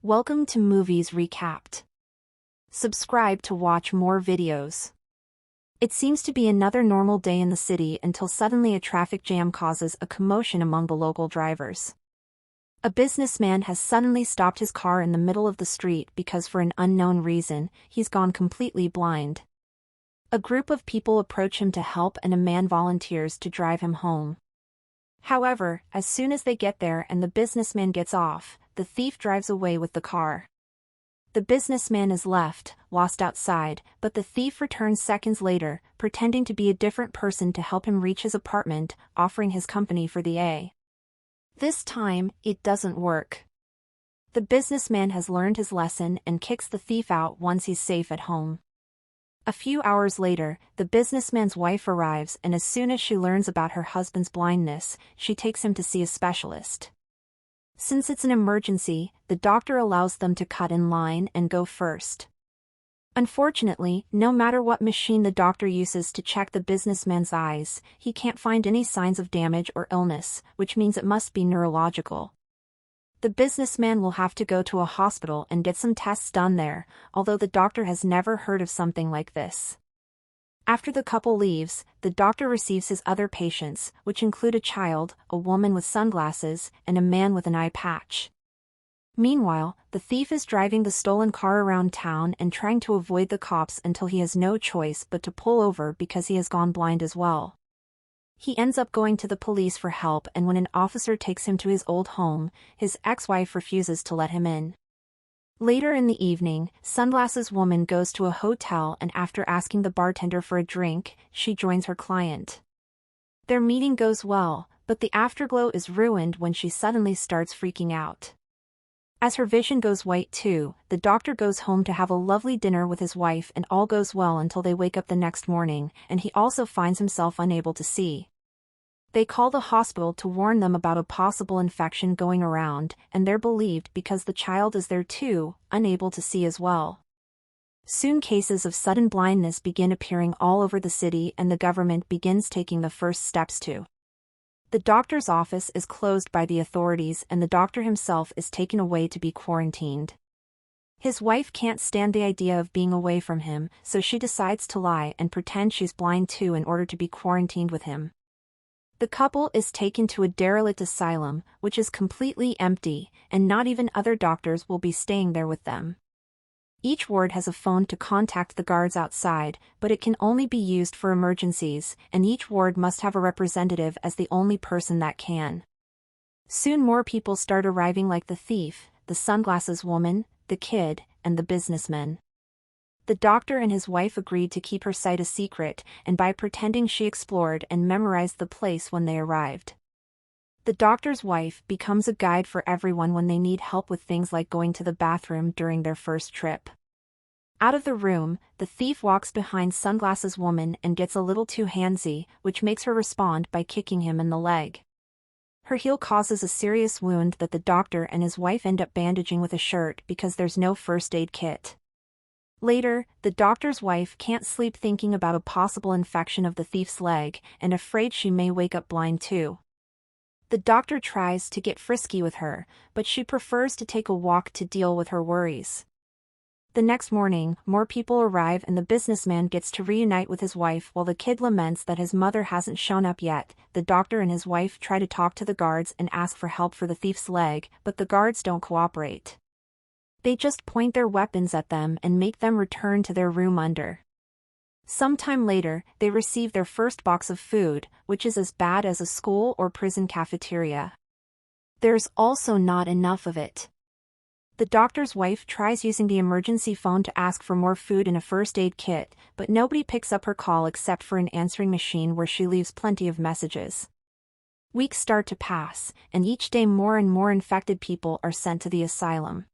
Welcome to Movies Recapped. Subscribe to watch more videos. It seems to be another normal day in the city until suddenly a traffic jam causes a commotion among the local drivers. A businessman has suddenly stopped his car in the middle of the street because for an unknown reason, he's gone completely blind. A group of people approach him to help and a man volunteers to drive him home. However, as soon as they get there and the businessman gets off, the thief drives away with the car. The businessman is left, lost outside, but the thief returns seconds later, pretending to be a different person to help him reach his apartment, offering his company for the A. This time, it doesn't work. The businessman has learned his lesson and kicks the thief out once he's safe at home. A few hours later, the businessman's wife arrives and as soon as she learns about her husband's blindness, she takes him to see a specialist. Since it's an emergency, the doctor allows them to cut in line and go first. Unfortunately, no matter what machine the doctor uses to check the businessman's eyes, he can't find any signs of damage or illness, which means it must be neurological. The businessman will have to go to a hospital and get some tests done there, although the doctor has never heard of something like this. After the couple leaves, the doctor receives his other patients, which include a child, a woman with sunglasses, and a man with an eye patch. Meanwhile, the thief is driving the stolen car around town and trying to avoid the cops until he has no choice but to pull over because he has gone blind as well. He ends up going to the police for help and when an officer takes him to his old home, his ex-wife refuses to let him in. Later in the evening, Sunglasses Woman goes to a hotel and after asking the bartender for a drink, she joins her client. Their meeting goes well, but the afterglow is ruined when she suddenly starts freaking out. As her vision goes white too, the doctor goes home to have a lovely dinner with his wife and all goes well until they wake up the next morning, and he also finds himself unable to see. They call the hospital to warn them about a possible infection going around, and they're believed because the child is there too, unable to see as well. Soon cases of sudden blindness begin appearing all over the city and the government begins taking the first steps to. The doctor's office is closed by the authorities and the doctor himself is taken away to be quarantined. His wife can't stand the idea of being away from him, so she decides to lie and pretend she's blind too in order to be quarantined with him. The couple is taken to a derelict asylum, which is completely empty, and not even other doctors will be staying there with them. Each ward has a phone to contact the guards outside, but it can only be used for emergencies, and each ward must have a representative as the only person that can. Soon more people start arriving like the thief, the sunglasses woman, the kid, and the businessman. The doctor and his wife agreed to keep her sight a secret, and by pretending she explored and memorized the place when they arrived. The doctor's wife becomes a guide for everyone when they need help with things like going to the bathroom during their first trip. Out of the room, the thief walks behind Sunglasses Woman and gets a little too handsy, which makes her respond by kicking him in the leg. Her heel causes a serious wound that the doctor and his wife end up bandaging with a shirt because there's no first aid kit. Later, the doctor's wife can't sleep thinking about a possible infection of the thief's leg and afraid she may wake up blind too. The doctor tries to get frisky with her, but she prefers to take a walk to deal with her worries. The next morning, more people arrive and the businessman gets to reunite with his wife while the kid laments that his mother hasn't shown up yet. The doctor and his wife try to talk to the guards and ask for help for the thief's leg, but the guards don't cooperate. They just point their weapons at them and make them return to their room under. Sometime later, they receive their first box of food, which is as bad as a school or prison cafeteria. There's also not enough of it. The doctor's wife tries using the emergency phone to ask for more food and a first aid kit, but nobody picks up her call except for an answering machine where she leaves plenty of messages. Weeks start to pass, and each day more and more infected people are sent to the asylum.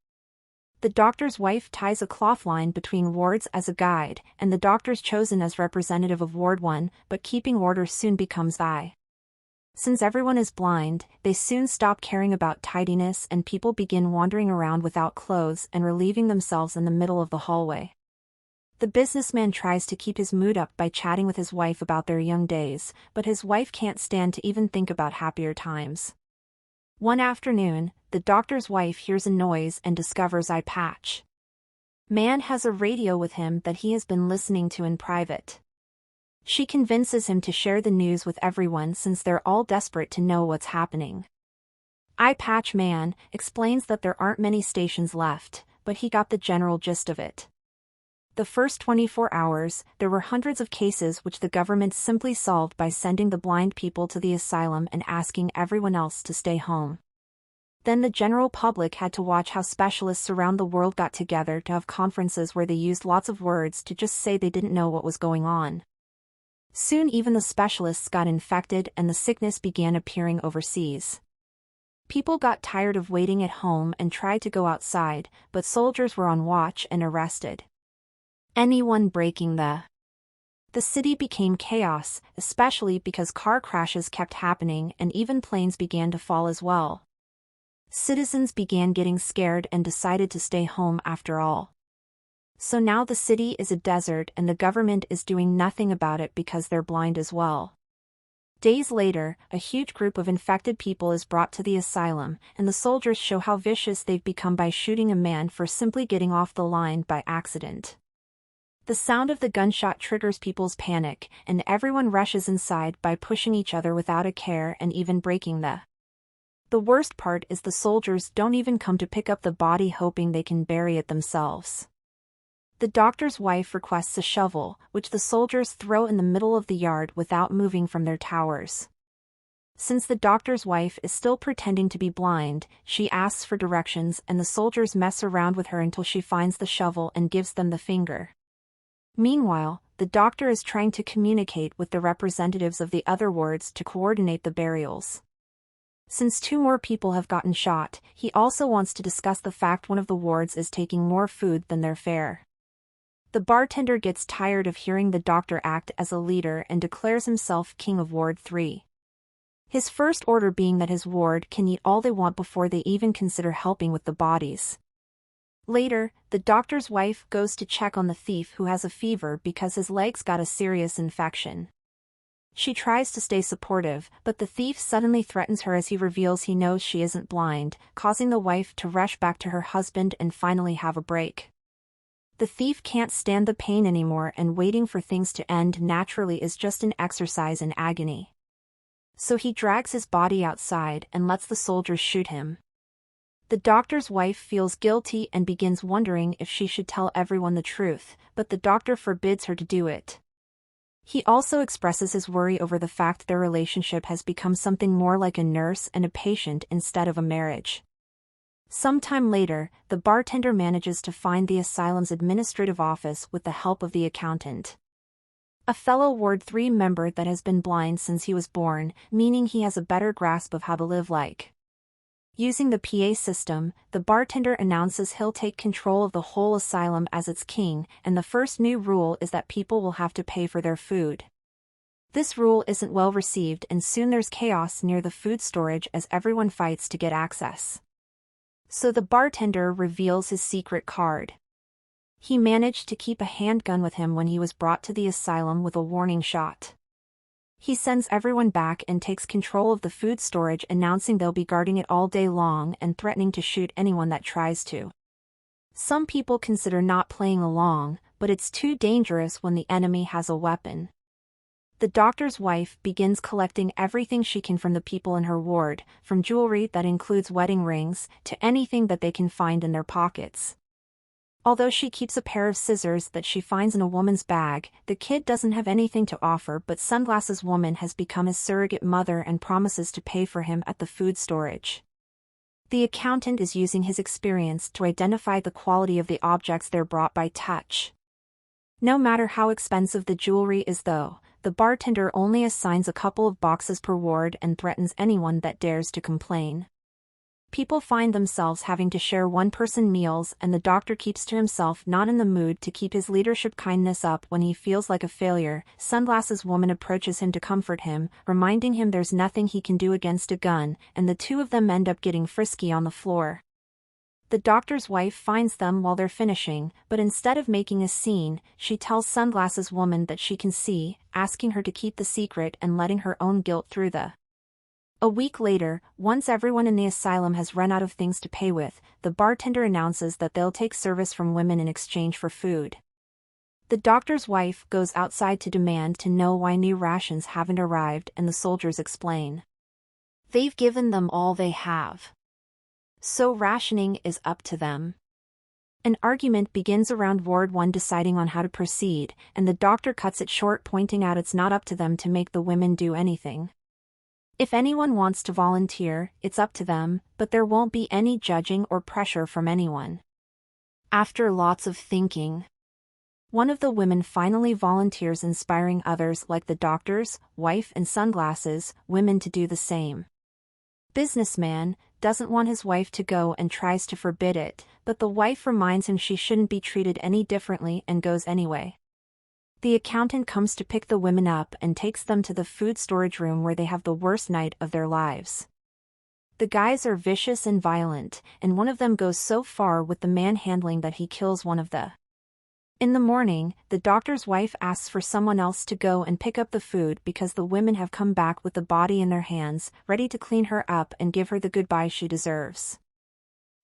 The doctor's wife ties a cloth line between wards as a guide, and the doctor's chosen as representative of Ward 1, but keeping order soon becomes I. Since everyone is blind, they soon stop caring about tidiness and people begin wandering around without clothes and relieving themselves in the middle of the hallway. The businessman tries to keep his mood up by chatting with his wife about their young days, but his wife can't stand to even think about happier times. One afternoon, the doctor's wife hears a noise and discovers Eye Patch. Man has a radio with him that he has been listening to in private. She convinces him to share the news with everyone since they're all desperate to know what's happening. Eye Patch Man explains that there aren't many stations left, but he got the general gist of it. The first 24 hours, there were hundreds of cases which the government simply solved by sending the blind people to the asylum and asking everyone else to stay home. Then the general public had to watch how specialists around the world got together to have conferences where they used lots of words to just say they didn't know what was going on. Soon even the specialists got infected and the sickness began appearing overseas. People got tired of waiting at home and tried to go outside, but soldiers were on watch and arrested anyone breaking the city became chaos, especially because car crashes kept happening and even planes began to fall as well. Citizens began getting scared and decided to stay home after all. So now the city is a desert and the government is doing nothing about it because they're blind as well. Days later, a huge group of infected people is brought to the asylum, and the soldiers show how vicious they've become by shooting a man for simply getting off the line by accident. The sound of the gunshot triggers people's panic, and everyone rushes inside by pushing each other without a care and even breaking The worst part is the soldiers don't even come to pick up the body hoping they can bury it themselves. The doctor's wife requests a shovel, which the soldiers throw in the middle of the yard without moving from their towers. Since the doctor's wife is still pretending to be blind, she asks for directions and the soldiers mess around with her until she finds the shovel and gives them the finger. Meanwhile, the doctor is trying to communicate with the representatives of the other wards to coordinate the burials. Since 2 more people have gotten shot, he also wants to discuss the fact one of the wards is taking more food than their fare. The bartender gets tired of hearing the doctor act as a leader and declares himself king of Ward 3. His first order being that his ward can eat all they want before they even consider helping with the bodies. Later, the doctor's wife goes to check on the thief who has a fever because his legs got a serious infection. She tries to stay supportive, but the thief suddenly threatens her as he reveals he knows she isn't blind, causing the wife to rush back to her husband and finally have a break. The thief can't stand the pain anymore and waiting for things to end naturally is just an exercise in agony. So he drags his body outside and lets the soldiers shoot him. The doctor's wife feels guilty and begins wondering if she should tell everyone the truth, but the doctor forbids her to do it. He also expresses his worry over the fact their relationship has become something more like a nurse and a patient instead of a marriage. Sometime later, the bartender manages to find the asylum's administrative office with the help of the accountant, a fellow Ward 3 member that has been blind since he was born, meaning he has a better grasp of how to live like. Using the PA system, the bartender announces he'll take control of the whole asylum as its king, and the first new rule is that people will have to pay for their food. This rule isn't well received and soon there's chaos near the food storage as everyone fights to get access. So the bartender reveals his secret card. He managed to keep a handgun with him when he was brought to the asylum with a warning shot. He sends everyone back and takes control of the food storage, announcing they'll be guarding it all day long and threatening to shoot anyone that tries to. Some people consider not playing along, but it's too dangerous when the enemy has a weapon. The doctor's wife begins collecting everything she can from the people in her ward, from jewelry that includes wedding rings, to anything that they can find in their pockets. Although she keeps a pair of scissors that she finds in a woman's bag, the kid doesn't have anything to offer, but Sunglasses Woman has become his surrogate mother and promises to pay for him at the food storage. The accountant is using his experience to identify the quality of the objects they're brought by touch. No matter how expensive the jewelry is though, the bartender only assigns a couple of boxes per ward and threatens anyone that dares to complain. People find themselves having to share one-person meals and the doctor keeps to himself, not in the mood to keep his leadership kindness up when he feels like a failure. Sunglasses Woman approaches him to comfort him, reminding him there's nothing he can do against a gun, and the two of them end up getting frisky on the floor. The doctor's wife finds them while they're finishing, but instead of making a scene, she tells Sunglasses Woman that she can see, asking her to keep the secret and letting her own guilt through the A week later, once everyone in the asylum has run out of things to pay with, the bartender announces that they'll take service from women in exchange for food. The doctor's wife goes outside to demand to know why new rations haven't arrived, and the soldiers explain. They've given them all they have. So rationing is up to them. An argument begins around Ward 1 deciding on how to proceed, and the doctor cuts it short, pointing out it's not up to them to make the women do anything. If anyone wants to volunteer, it's up to them, but there won't be any judging or pressure from anyone. After lots of thinking, one of the women finally volunteers, inspiring others like the doctor's wife and Sunglasses women to do the same. Businessman doesn't want his wife to go and tries to forbid it, but the wife reminds him she shouldn't be treated any differently and goes anyway. The accountant comes to pick the women up and takes them to the food storage room where they have the worst night of their lives. The guys are vicious and violent, and one of them goes so far with the manhandling that he kills one of the. In the morning, the doctor's wife asks for someone else to go and pick up the food because the women have come back with the body in their hands, ready to clean her up and give her the goodbye she deserves.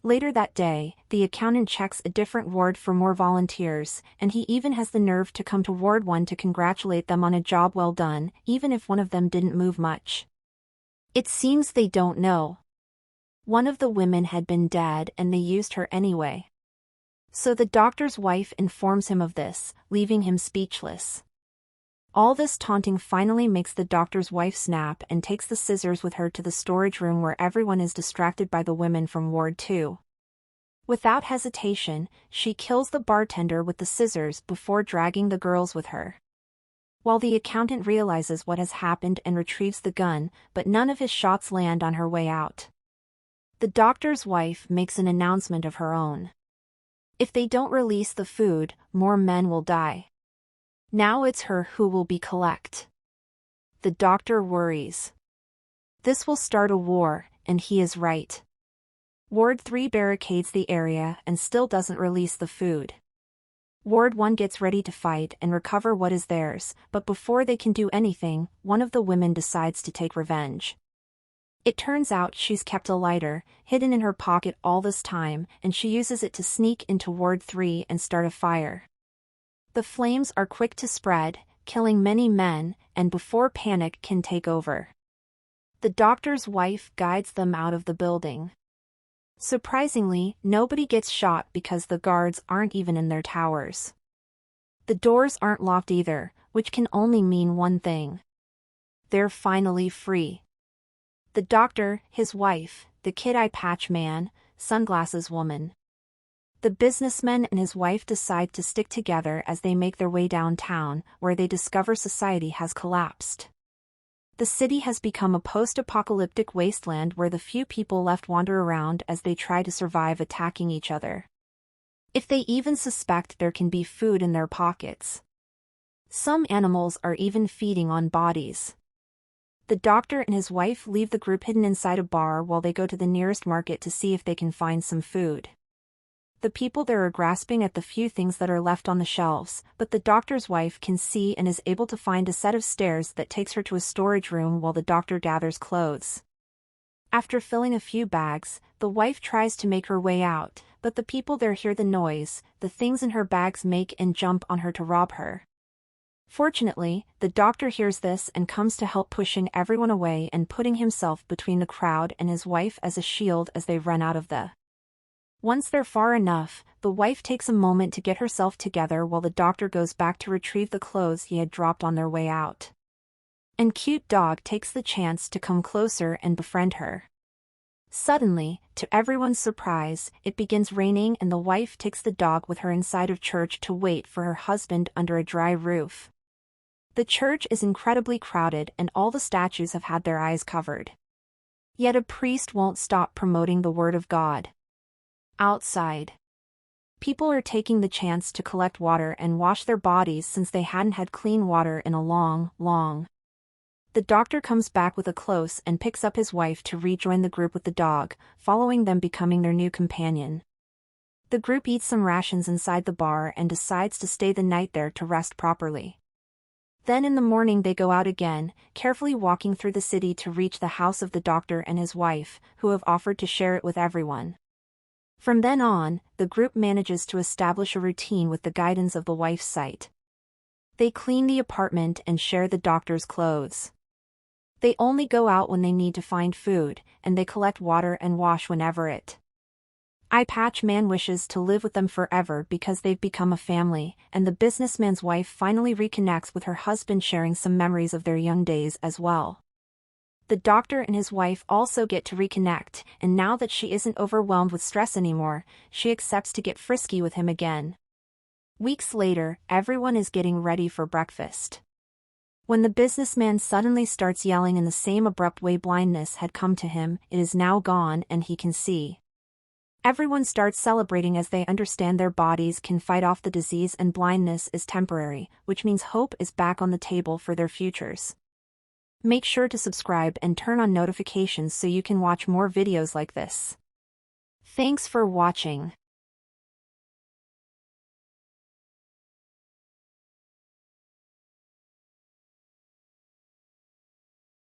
Later that day, the accountant checks a different ward for more volunteers, and he even has the nerve to come to Ward 1 to congratulate them on a job well done, even if one of them didn't move much. It seems they don't know. One of the women had been dead and they used her anyway. So the doctor's wife informs him of this, leaving him speechless. All this taunting finally makes the doctor's wife snap and takes the scissors with her to the storage room where everyone is distracted by the women from Ward 2. Without hesitation, she kills the bartender with the scissors before dragging the girls with her. While the accountant realizes what has happened and retrieves the gun, but none of his shots land on her way out. The doctor's wife makes an announcement of her own. If they don't release the food, more men will die. Now it's her who will be collect. The doctor worries. This will start a war, and he is right. Ward 3 barricades the area and still doesn't release the food. Ward 1 gets ready to fight and recover what is theirs, but before they can do anything, one of the women decides to take revenge. It turns out she's kept a lighter, hidden in her pocket all this time, and she uses it to sneak into Ward 3 and start a fire. The flames are quick to spread, killing many men, and before panic can take over, the doctor's wife guides them out of the building. Surprisingly, nobody gets shot because the guards aren't even in their towers. The doors aren't locked either, which can only mean one thing. They're finally free. The doctor, his wife, the kid eye patch man, Sunglasses woman. The businessman and his wife decide to stick together as they make their way downtown, where they discover society has collapsed. The city has become a post-apocalyptic wasteland where the few people left wander around as they try to survive, attacking each other. If they even suspect there can be food in their pockets. Some animals are even feeding on bodies. The doctor and his wife leave the group hidden inside a bar while they go to the nearest market to see if they can find some food. The people there are grasping at the few things that are left on the shelves, but the doctor's wife can see and is able to find a set of stairs that takes her to a storage room while the doctor gathers clothes. After filling a few bags, the wife tries to make her way out, but the people there hear the noise, the things in her bags make, and jump on her to rob her. Fortunately, the doctor hears this and comes to help, pushing everyone away and putting himself between the crowd and his wife as a shield as they run out of the. Once they're far enough, the wife takes a moment to get herself together while the doctor goes back to retrieve the clothes he had dropped on their way out. And cute dog takes the chance to come closer and befriend her. Suddenly, to everyone's surprise, it begins raining and the wife takes the dog with her inside of church to wait for her husband under a dry roof. The church is incredibly crowded and all the statues have had their eyes covered. Yet a priest won't stop promoting the word of God. Outside, people are taking the chance to collect water and wash their bodies since they hadn't had clean water in a long. The doctor comes back with a close and picks up his wife to rejoin the group with the dog, following them, becoming their new companion. The group eats some rations inside the bar and decides to stay the night there to rest properly. Then in the morning they go out again, carefully walking through the city to reach the house of the doctor and his wife, who have offered to share it with everyone. From then on, the group manages to establish a routine with the guidance of the wife's sight. They clean the apartment and share the doctor's clothes. They only go out when they need to find food, and they collect water and wash whenever it. Eye Patch Man wishes to live with them forever because they've become a family, and the businessman's wife finally reconnects with her husband, sharing some memories of their young days as well. The doctor and his wife also get to reconnect, and now that she isn't overwhelmed with stress anymore, she accepts to get frisky with him again. Weeks later, everyone is getting ready for breakfast. When the businessman suddenly starts yelling in the same abrupt way blindness had come to him, it is now gone and he can see. Everyone starts celebrating as they understand their bodies can fight off the disease and blindness is temporary, which means hope is back on the table for their futures. Make sure to subscribe and turn on notifications so you can watch more videos like this. Thanks for watching.